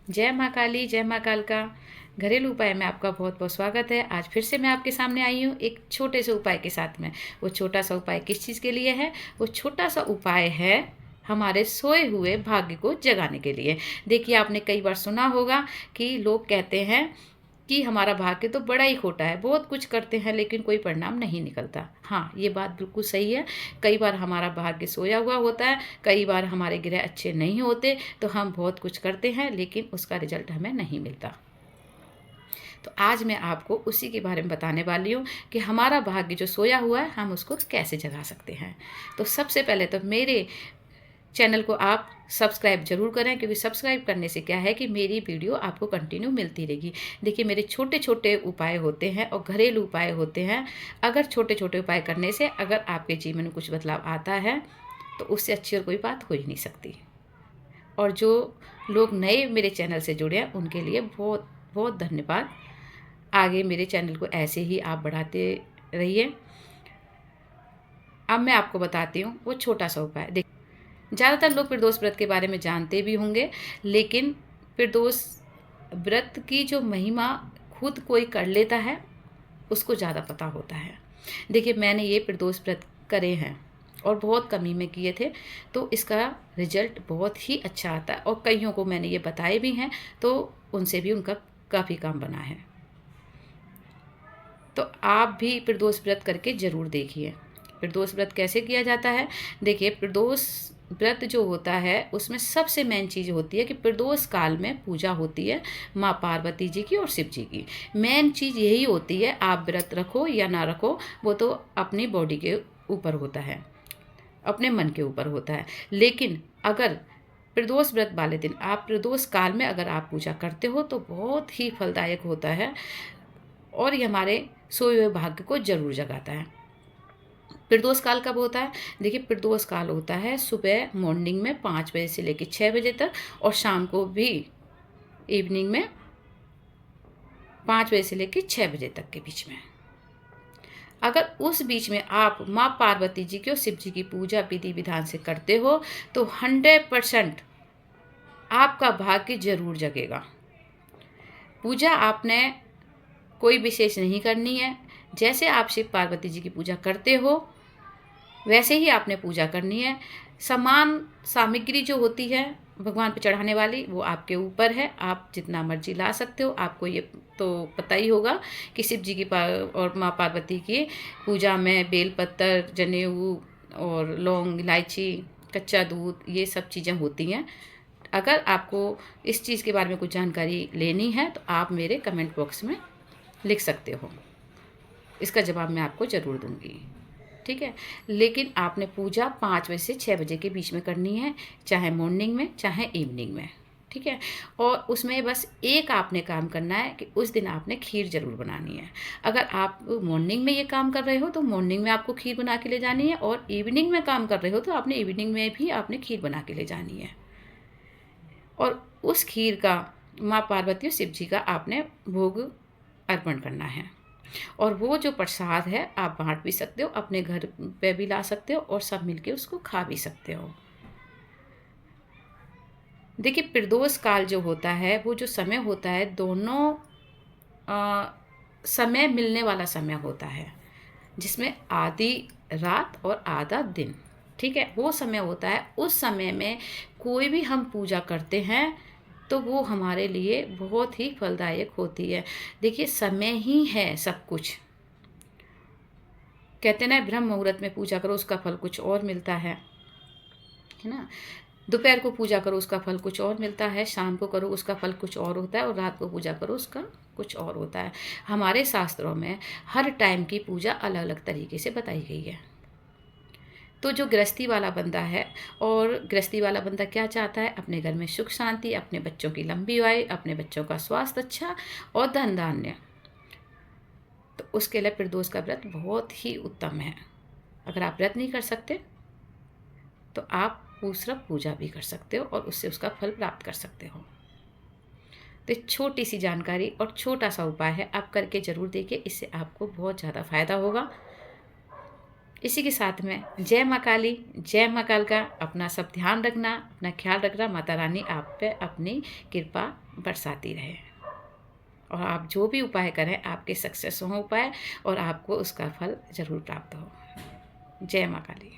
जय माँ काली, जय माँ काल का घरेलू उपाय में आपका बहुत बहुत स्वागत है। आज फिर से मैं आपके सामने आई हूँ एक छोटे से उपाय के साथ में। वो छोटा सा उपाय किस चीज़ के लिए है? वो छोटा सा उपाय है हमारे सोए हुए भाग्य को जगाने के लिए। देखिए, आपने कई बार सुना होगा कि लोग कहते हैं कि हमारा भाग्य तो बड़ा ही खोटा है, बहुत कुछ करते हैं लेकिन कोई परिणाम नहीं निकलता। हाँ, ये बात बिल्कुल सही है। कई बार हमारा भाग्य सोया हुआ होता है, कई बार हमारे ग्रह अच्छे नहीं होते, तो हम बहुत कुछ करते हैं लेकिन उसका रिजल्ट हमें नहीं मिलता। तो आज मैं आपको उसी के बारे में बताने वाली हूँ कि हमारा भाग्य जो सोया हुआ है हम उसको कैसे जगा सकते हैं। तो सबसे पहले तो मेरे चैनल को आप सब्सक्राइब जरूर करें, क्योंकि सब्सक्राइब करने से क्या है कि मेरी वीडियो आपको कंटिन्यू मिलती रहेगी। देखिए, मेरे छोटे छोटे उपाय होते हैं और घरेलू उपाय होते हैं। अगर छोटे छोटे उपाय करने से अगर आपके जीवन में कुछ बदलाव आता है तो उससे अच्छी और कोई बात हो ही नहीं सकती। और जो लोग नए मेरे चैनल से जुड़े हैं उनके लिए बहुत बहुत धन्यवाद। आगे मेरे चैनल को ऐसे ही आप बढ़ाते रहिए। अब मैं आपको बताती हूँ वो छोटा सा उपाय। ज़्यादातर लोग प्रदोष व्रत के बारे में जानते भी होंगे, लेकिन प्रदोष व्रत की जो महिमा खुद कोई कर लेता है उसको ज़्यादा पता होता है। देखिए, मैंने ये प्रदोष व्रत करे हैं और बहुत कमी में किए थे, तो इसका रिजल्ट बहुत ही अच्छा आता है और कईयों को मैंने ये बताए भी हैं, तो उनसे भी उनका काफ़ी काम बना है। तो आप भी प्रदोष व्रत करके ज़रूर देखिए। प्रदोष व्रत कैसे किया जाता है? देखिए, प्रदोष व्रत जो होता है उसमें सबसे मेन चीज़ होती है कि प्रदोष काल में पूजा होती है माँ पार्वती जी की और शिव जी की। मेन चीज़ यही होती है, आप व्रत रखो या ना रखो वो तो अपनी बॉडी के ऊपर होता है, अपने मन के ऊपर होता है। लेकिन अगर प्रदोष व्रत वाले दिन आप प्रदोष काल में अगर आप पूजा करते हो तो बहुत ही फलदायक होता है और ये हमारे सोए हुए भाग्य को जरूर जगाता है। प्रदोष काल कब होता है? देखिए, प्रदोष काल होता है सुबह मॉर्निंग में 5 बजे से लेकर 6 बजे तक और शाम को भी इवनिंग में 5 बजे से लेकर 6 बजे तक के बीच में। अगर उस बीच में आप माँ पार्वती जी की और शिव जी की पूजा विधि विधान से करते हो तो 100% आपका भाग्य जरूर जगेगा। पूजा आपने कोई विशेष नहीं करनी है। जैसे आप शिव पार्वती जी की पूजा करते हो वैसे ही आपने पूजा करनी है। सामान सामग्री जो होती है भगवान पे चढ़ाने वाली वो आपके ऊपर है, आप जितना मर्जी ला सकते हो। आपको ये तो पता ही होगा कि शिव जी की और माँ पार्वती की पूजा में बेलपत्र, जनेऊ और लौंग, इलायची, कच्चा दूध, ये सब चीज़ें होती हैं। अगर आपको इस चीज़ के बारे में कुछ जानकारी लेनी है तो आप मेरे कमेंट बॉक्स में लिख सकते हो, इसका जवाब मैं आपको ज़रूर दूंगी। ठीक है, लेकिन आपने पूजा 5 बजे से 6 बजे के बीच में करनी है, चाहे मॉर्निंग में चाहे इवनिंग में। ठीक है, और उसमें बस एक आपने काम करना है कि उस दिन आपने खीर ज़रूर बनानी है। अगर आप मॉर्निंग में ये काम कर रहे हो तो मॉर्निंग में आपको खीर बना के ले जानी है, और इवनिंग में काम कर रहे हो तो आपने इवनिंग में भी आपने खीर बना के ले जानी है। और उस खीर का माँ पार्वती और शिव जी का आपने भोग अर्पण करना है। और वो जो प्रसाद है आप बांट भी सकते हो, अपने घर पे भी ला सकते हो और सब मिलके उसको खा भी सकते हो। देखिए, प्रदोष काल जो होता है वो जो समय होता है दोनों समय मिलने वाला समय होता है, जिसमें आधी रात और आधा दिन। ठीक है, वो समय होता है। उस समय में कोई भी हम पूजा करते हैं तो वो हमारे लिए बहुत ही फलदायक होती है। देखिए, समय ही है सब कुछ। कहते ना, ब्रह्म मुहूर्त में पूजा करो उसका फल कुछ और मिलता है ना। दोपहर को पूजा करो उसका फल कुछ और मिलता है, शाम को करो उसका फल कुछ और होता है, और रात को पूजा करो उसका कुछ और होता है। हमारे शास्त्रों में हर टाइम की पूजा अलग अलग तरीके से बताई गई है। तो जो गृहस्थी वाला बंदा है, और गृहस्थी वाला बंदा क्या चाहता है? अपने घर में सुख शांति, अपने बच्चों की लंबी आयु, अपने बच्चों का स्वास्थ्य अच्छा और धन धान्य, तो उसके लिए प्रदोष का व्रत बहुत ही उत्तम है। अगर आप व्रत नहीं कर सकते तो आप दूसरा पूजा भी कर सकते हो और उससे उसका फल प्राप्त कर सकते हो। तो छोटी सी जानकारी और छोटा सा उपाय है, आप करके ज़रूर देखिए, इससे आपको बहुत ज़्यादा फायदा होगा। इसी के साथ में जय माँ काली, जय माँ कालका। अपना सब ध्यान रखना, अपना ख्याल रखना। माता रानी आप पे अपनी कृपा बरसाती रहे और आप जो भी उपाय करें आपके सक्सेस हो उपाय और आपको उसका फल ज़रूर प्राप्त हो। जय माँ काली।